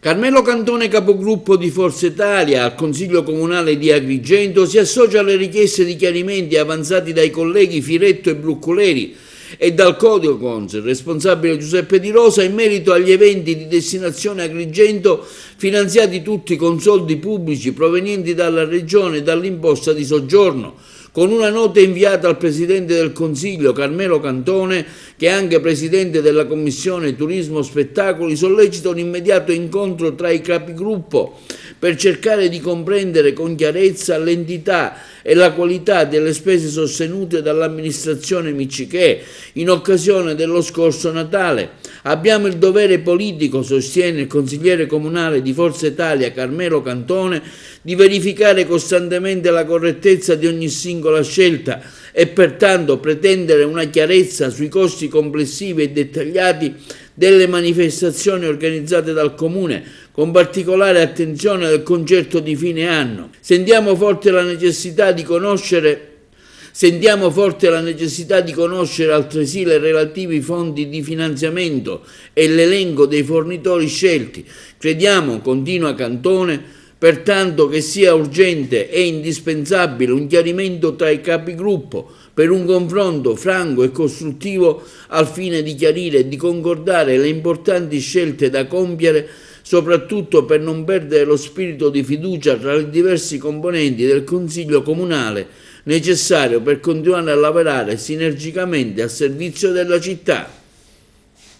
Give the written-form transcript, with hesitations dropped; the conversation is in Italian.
Carmelo Cantone, capogruppo di Forza Italia al Consiglio Comunale di Agrigento, si associa alle richieste di chiarimenti avanzati dai colleghi Firetto e Bruccoleri e dal Codicons, responsabile Giuseppe Di Rosa, in merito agli eventi di destinazione Agrigento finanziati tutti con soldi pubblici provenienti dalla Regione e dall'imposta di soggiorno. Con una nota inviata al Presidente del Consiglio, Carmelo Cantone, che è anche Presidente della Commissione Turismo Spettacoli, sollecita un immediato incontro tra i capigruppo per cercare di comprendere con chiarezza l'entità e la qualità delle spese sostenute dall'amministrazione Miccichè in occasione dello scorso Natale. Abbiamo il dovere politico, sostiene il consigliere comunale di Forza Italia Carmelo Cantone, di verificare costantemente la correttezza di ogni singola scelta e pertanto pretendere una chiarezza sui costi complessivi e dettagliati delle manifestazioni organizzate dal Comune, con particolare attenzione al concerto di fine anno. Sentiamo forte la necessità di conoscere altresì le relativi fonti di finanziamento e l'elenco dei fornitori scelti. Crediamo, continua Cantone, pertanto che sia urgente e indispensabile un chiarimento tra i capigruppo per un confronto franco e costruttivo al fine di chiarire e di concordare le importanti scelte da compiere, soprattutto per non perdere lo spirito di fiducia tra i diversi componenti del Consiglio Comunale, necessario per continuare a lavorare sinergicamente al servizio della città.